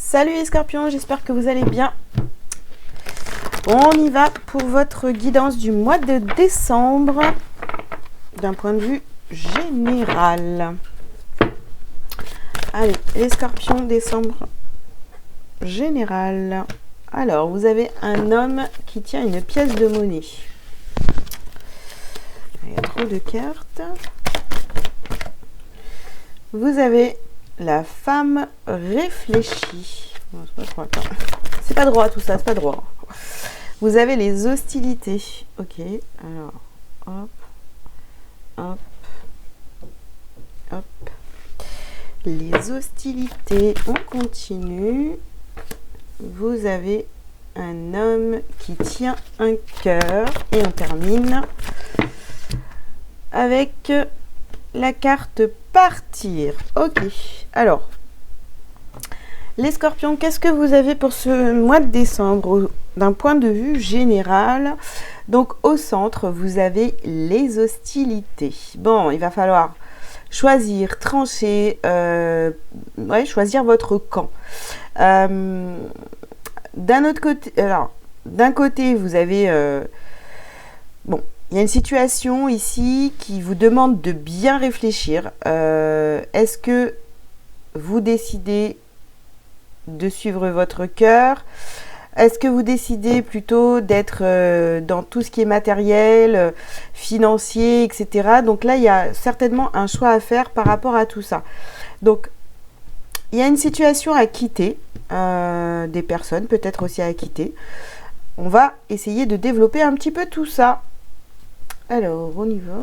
Salut les scorpions, j'espère que vous allez bien. On y va pour votre guidance du mois de décembre d'un point de vue général. Allez, les scorpions, décembre général. Alors, vous avez un homme qui tient une pièce de monnaie. Il y a trop de cartes. Vous avez la femme réfléchie. C'est pas droit tout ça, c'est pas droit. Vous avez les hostilités. Ok, alors, hop, hop, hop. Les hostilités, on continue. Vous avez un homme qui tient un cœur. Et on termine avec la carte partir. Ok, alors, les scorpions, qu'est-ce que vous avez pour ce mois de décembre d'un point de vue général? Donc, au centre, vous avez les hostilités. Bon, il va falloir choisir, trancher, choisir votre camp. D'un autre côté, alors, d'un côté, vous avez, il y a une situation ici qui vous demande de bien réfléchir. Est-ce que vous décidez de suivre votre cœur? Est-ce que vous décidez plutôt d'être dans tout ce qui est matériel, financier, etc. Donc là, il y a certainement un choix à faire par rapport à tout ça. Donc, il y a une situation à quitter, des personnes peut-être aussi à quitter. On va essayer de développer un petit peu tout ça. Alors, on y va.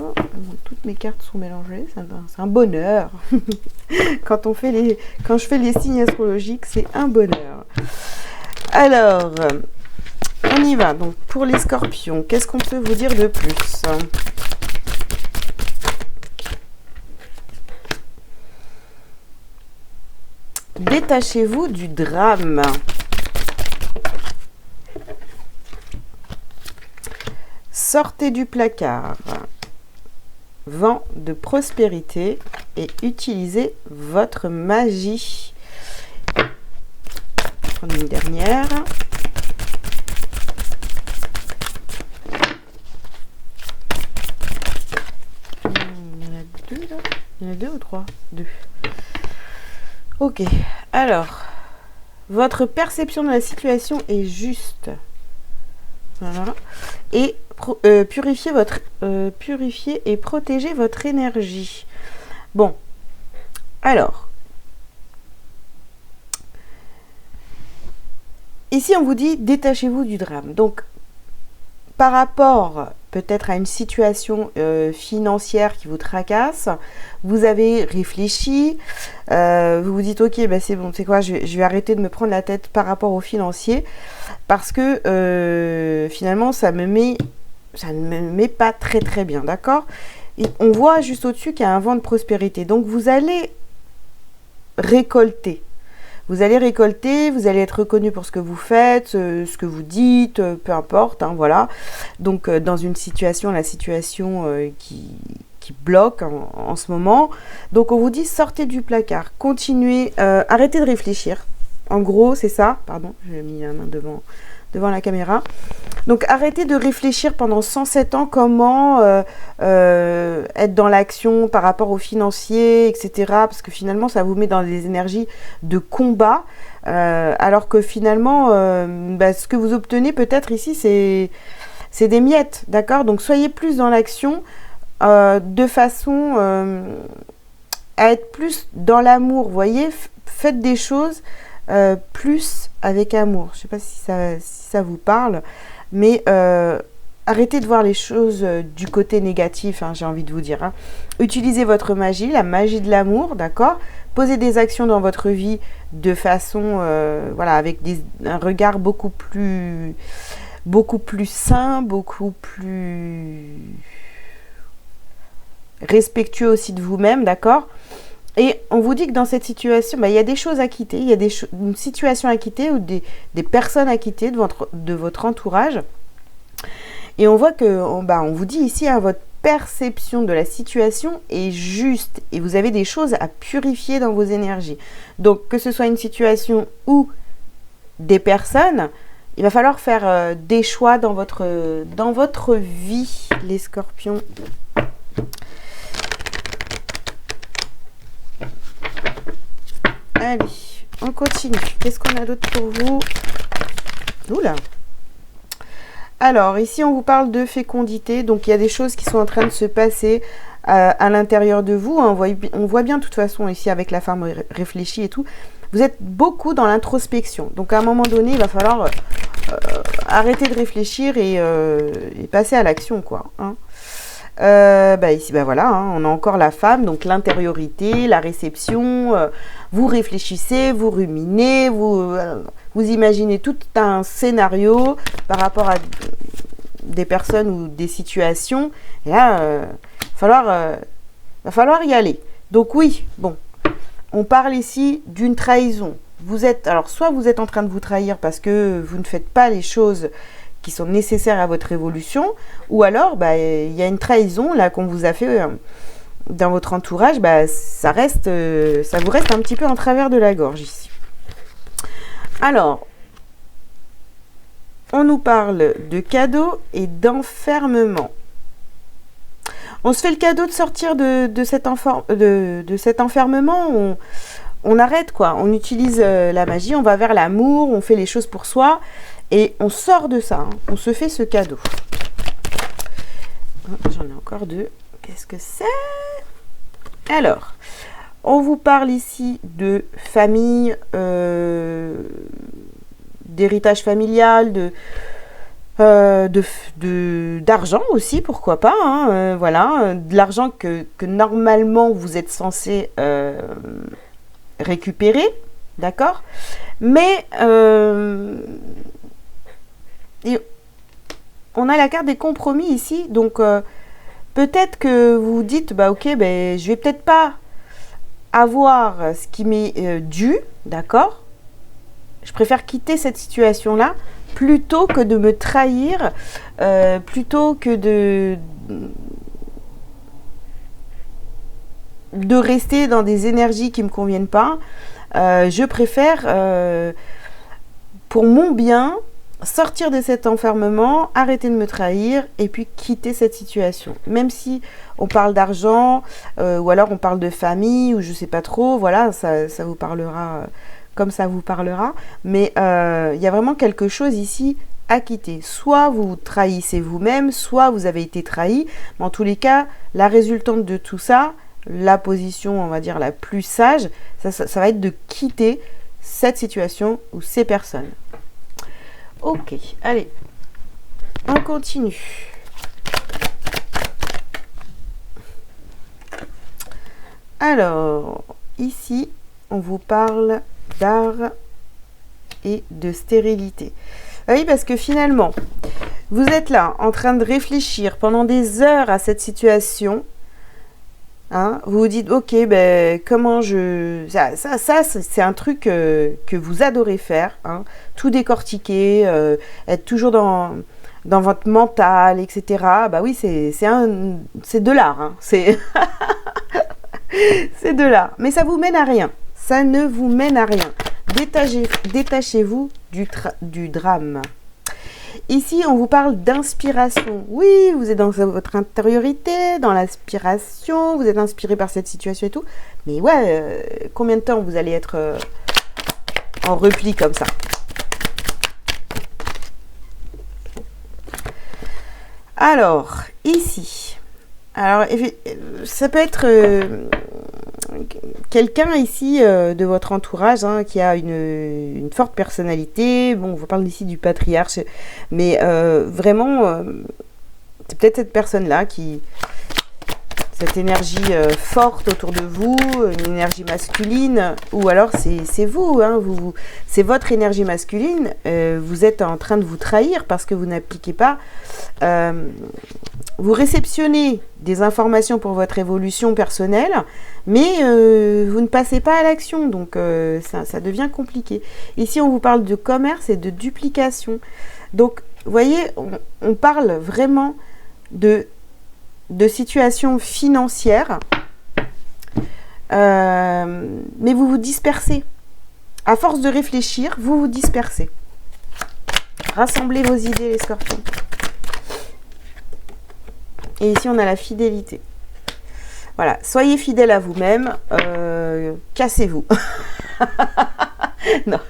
Toutes mes cartes sont mélangées. C'est un bonheur. Quand je fais les signes astrologiques, c'est un bonheur. Alors, on y va. Donc, pour les scorpions, qu'est-ce qu'on peut vous dire de plus? Détachez-vous du drame. Sortez du placard. Vent de prospérité et utilisez votre magie. Prenons une dernière. Il y en a deux là. Il y en a deux ou trois? Deux. Ok. Alors, votre perception de la situation est juste. Voilà. Et purifier et protéger votre énergie. Bon. Alors. Ici, on vous dit, détachez-vous du drame. Donc, par rapport peut-être à une situation financière qui vous tracasse, vous avez réfléchi, vous vous dites, ok, c'est bon, c'est quoi, je vais arrêter de me prendre la tête par rapport au financier, parce que finalement, ça ne me met pas très très bien, d'accord? Et on voit juste au-dessus qu'il y a un vent de prospérité. Donc, vous allez récolter. Vous allez récolter, vous allez être reconnu pour ce que vous faites, ce que vous dites, peu importe, hein, voilà. Donc, dans une situation, la situation qui bloque en ce moment. Donc, on vous dit, sortez du placard, continuez, arrêtez de réfléchir. En gros, c'est ça. Pardon, j'ai mis la main devant la caméra. Donc, arrêtez de réfléchir pendant 107 ans comment être dans l'action par rapport aux financiers, etc. Parce que finalement, ça vous met dans des énergies de combat. Alors que finalement, ce que vous obtenez peut-être ici, c'est des miettes, d'accord? Donc, soyez plus dans l'action de façon à être plus dans l'amour. Vous voyez, faites des choses plus avec amour. Je ne sais pas si ça vous parle. Mais arrêtez de voir les choses du côté négatif, hein, j'ai envie de vous dire. Hein. Utilisez votre magie, la magie de l'amour, d'accord? Posez des actions dans votre vie de façon, avec un regard beaucoup plus sain, beaucoup plus respectueux aussi de vous-même, d'accord? Et on vous dit que dans cette situation, il y a des choses à quitter, il y a une situation à quitter ou des personnes à quitter de votre entourage. Et on voit que, on vous dit ici, hein, votre perception de la situation est juste et vous avez des choses à purifier dans vos énergies. Donc, que ce soit une situation ou des personnes, il va falloir faire des choix dans votre vie, les scorpions. Allez, on continue. Qu'est-ce qu'on a d'autre pour vous? Oula! Alors, ici, on vous parle de fécondité. Donc, il y a des choses qui sont en train de se passer à l'intérieur de vous. Hein. On voit bien, de toute façon, ici, avec la femme réfléchie et tout, vous êtes beaucoup dans l'introspection. Donc, à un moment donné, il va falloir arrêter de réfléchir et passer à l'action, quoi. Hein. Ici, voilà, hein, on a encore la femme, donc l'intériorité, la réception. Vous réfléchissez, vous ruminez, vous imaginez tout un scénario par rapport à des personnes ou des situations. Et là, va falloir y aller. Donc oui, bon, on parle ici d'une trahison. Alors, soit vous êtes en train de vous trahir parce que vous ne faites pas les choses qui sont nécessaires à votre évolution, ou alors il y a une trahison là qu'on vous a fait dans votre entourage, ça vous reste un petit peu en travers de la gorge ici. Alors, on nous parle de cadeau et d'enfermement. On se fait le cadeau de sortir de cet enfermement, on arrête quoi, on utilise la magie, on va vers l'amour, on fait les choses pour soi, et on sort de ça, hein. On se fait ce cadeau. J'en ai encore deux. Qu'est-ce que c'est? Alors, on vous parle ici de famille, d'héritage familial, d'argent aussi, pourquoi pas. Hein, voilà, de l'argent que normalement vous êtes censé récupérer, d'accord? Mais et on a la carte des compromis ici, donc peut-être que vous vous dites, ok, je vais peut-être pas avoir ce qui m'est dû, d'accord? Je préfère quitter cette situation-là plutôt que de me trahir, plutôt que de rester dans des énergies qui ne me conviennent pas. Je préfère, pour mon bien, sortir de cet enfermement, arrêter de me trahir et puis quitter cette situation. Même si on parle d'argent ou alors on parle de famille ou je sais pas trop, voilà, ça vous parlera comme ça vous parlera. Mais il y a vraiment quelque chose ici à quitter. Soit vous trahissez vous-même, soit vous avez été trahi. Mais en tous les cas, la résultante de tout ça, la position, on va dire, la plus sage, ça va être de quitter cette situation ou ces personnes. Ok, allez, on continue. Alors, ici, on vous parle d'art et de stérilité. Oui, parce que finalement, vous êtes là en train de réfléchir pendant des heures à cette situation. Hein, vous vous dites, ok, comment ça c'est un truc que vous adorez faire, hein, tout décortiquer, être toujours dans votre mental, etc. Oui, c'est de l'art, hein, c'est c'est de l'art, mais ça vous mène à rien, ça ne vous mène à rien. Détachez-vous du drame. Ici, on vous parle d'inspiration. Oui, vous êtes dans votre intériorité, dans l'inspiration, vous êtes inspiré par cette situation et tout. Mais ouais, combien de temps vous allez être en repli comme ça? Alors, ici, ça peut être quelqu'un ici de votre entourage, hein, qui a une forte personnalité. Bon, on vous parle ici du patriarche, mais vraiment, c'est peut-être cette personne-là cette énergie forte autour de vous, une énergie masculine, ou alors c'est vous, hein, c'est votre énergie masculine, vous êtes en train de vous trahir parce que vous n'appliquez pas, vous réceptionnez des informations pour votre évolution personnelle, mais vous ne passez pas à l'action, donc ça devient compliqué. Ici, on vous parle de commerce et de duplication. Donc, vous voyez, on parle vraiment de situations financières, mais vous vous dispersez. À force de réfléchir, vous vous dispersez. Rassemblez vos idées, les scorpions. Et ici, on a la fidélité. Voilà, soyez fidèle à vous-même, cassez-vous. Non,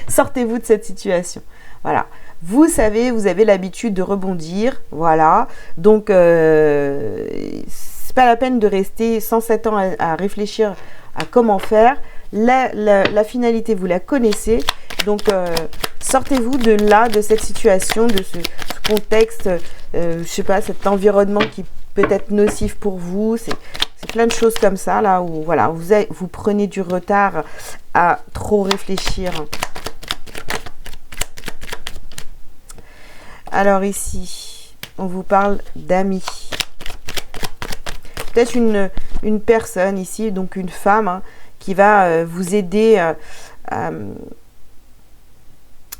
sortez-vous de cette situation. Voilà, vous savez, vous avez l'habitude de rebondir, voilà. Donc, c'est pas la peine de rester 107 ans à réfléchir à comment faire. La finalité, vous la connaissez. Donc, sortez-vous de là, de cette situation, de ce contexte, je sais pas, cet environnement qui peut être nocif pour vous. C'est plein de choses comme ça, là, où voilà, vous prenez du retard à trop réfléchir. Alors ici, on vous parle d'amis. Peut-être une personne ici, donc une femme, hein, qui va vous aider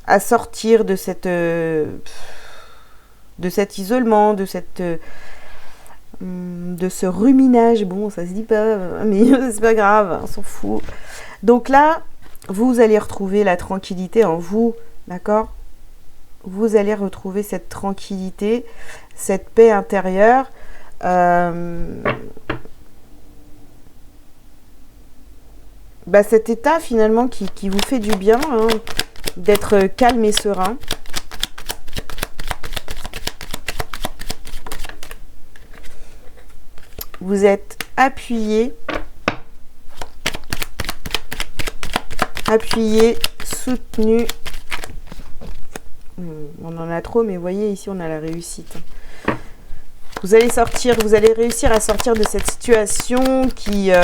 à sortir de cet isolement, de ce ruminage. Bon, ça se dit pas, mais c'est pas grave, on s'en fout. Donc là, vous allez retrouver la tranquillité en vous, d'accord? Vous allez retrouver cette tranquillité, cette paix intérieure. Cet état finalement qui vous fait du bien, hein, d'être calme et serein. Vous êtes appuyé, soutenu. On en a trop, mais vous voyez, ici, on a la réussite. Vous allez réussir à sortir de cette situation qui est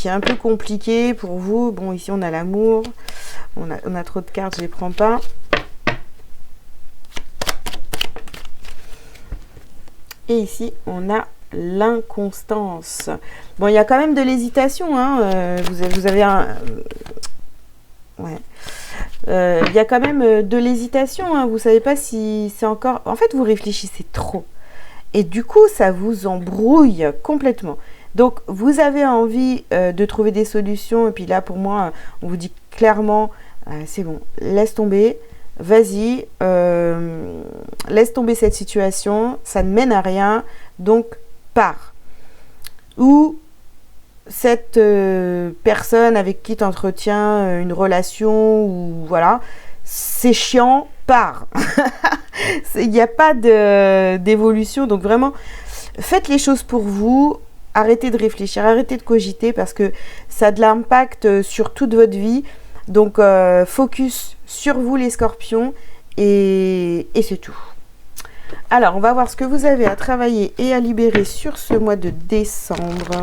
un peu compliquée pour vous. Bon, ici, on a l'amour. On a trop de cartes, je ne les prends pas. Et ici, on a l'inconstance. Bon, il y a quand même de l'hésitation, hein. Vous avez un... ouais. Il y a quand même de l'hésitation, hein. Vous ne savez pas si c'est encore... En fait, vous réfléchissez trop. Et du coup, ça vous embrouille complètement. Donc, vous avez envie de trouver des solutions. Et puis là, pour moi, on vous dit clairement, c'est bon, laisse tomber. Vas-y, laisse tomber cette situation. Ça ne mène à rien. Donc, pars. Ou cette personne avec qui tu entretiens une relation, ou voilà, c'est chiant, pars. Il n'y a pas d'évolution, donc vraiment, faites les choses pour vous, arrêtez de réfléchir, arrêtez de cogiter, parce que ça a de l'impact sur toute votre vie, donc focus sur vous les scorpions, et c'est tout. Alors, on va voir ce que vous avez à travailler et à libérer sur ce mois de décembre.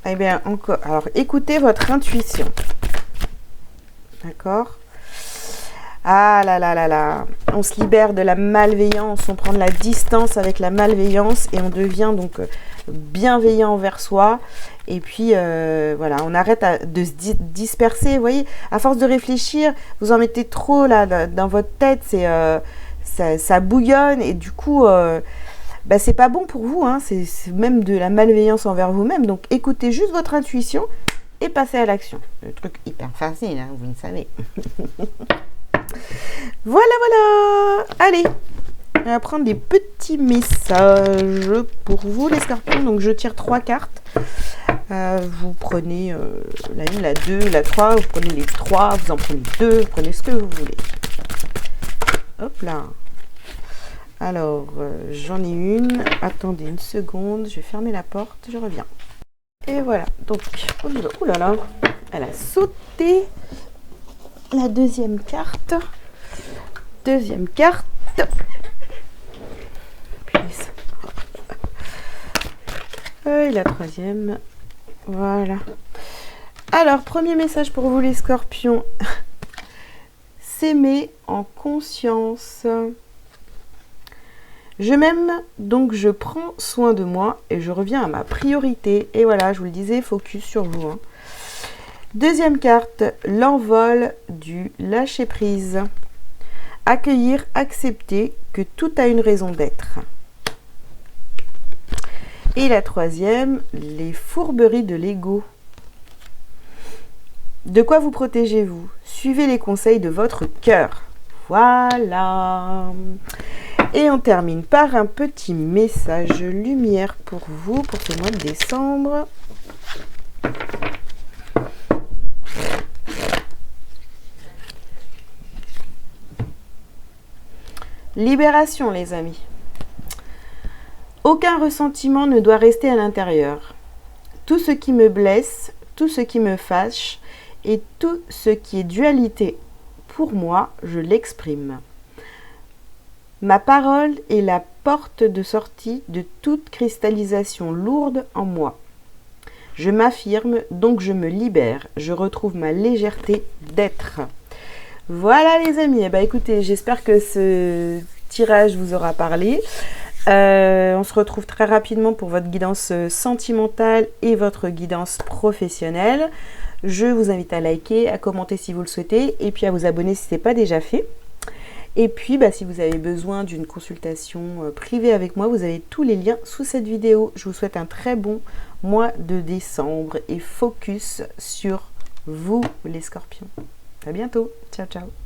Eh bien, encore. Alors, écoutez votre intuition. D'accord? Ah là là là là. On se libère de la malveillance, on prend de la distance avec la malveillance et on devient donc bienveillant envers soi. Et puis, voilà, on arrête de se disperser. Vous voyez, à force de réfléchir, vous en mettez trop là dans votre tête. Ça bouillonne et du coup... c'est pas bon pour vous, hein. C'est même de la malveillance envers vous-même. Donc écoutez juste votre intuition et passez à l'action. Le truc hyper facile, hein, vous le savez. Voilà. Allez, on va prendre des petits messages pour vous les scorpions. Donc je tire 3 cartes. Vous prenez la 1, la 2, la 3. Vous prenez les 3, vous en prenez 2. Vous prenez ce que vous voulez. Hop là. Alors, j'en ai une. Attendez une seconde. Je vais fermer la porte. Je reviens. Et voilà. Donc, oh là là. Elle a sauté. La deuxième carte. Et la troisième. Voilà. Alors, premier message pour vous les scorpions. S'aimer en conscience. Je m'aime, donc je prends soin de moi et je reviens à ma priorité. Et voilà, je vous le disais, focus sur vous. Hein. Deuxième carte, l'envol du lâcher-prise. Accueillir, accepter que tout a une raison d'être. Et la troisième, les fourberies de l'ego. De quoi vous protégez-vous? Suivez les conseils de votre cœur. Voilà. Et on termine par un petit message lumière pour vous, pour ce mois de décembre. Libération, les amis. Aucun ressentiment ne doit rester à l'intérieur. Tout ce qui me blesse, tout ce qui me fâche et tout ce qui est dualité pour moi, je l'exprime. Ma parole est la porte de sortie de toute cristallisation lourde en moi. Je m'affirme, donc je me libère. Je retrouve ma légèreté d'être. Voilà les amis, écoutez, j'espère que ce tirage vous aura parlé. On se retrouve très rapidement pour votre guidance sentimentale et votre guidance professionnelle. Je vous invite à liker, à commenter si vous le souhaitez et puis à vous abonner si ce n'est pas déjà fait. Et puis si vous avez besoin d'une consultation privée avec moi, vous avez tous les liens sous cette vidéo. Je vous souhaite un très bon mois de décembre et focus sur vous les scorpions. À bientôt. Ciao, ciao.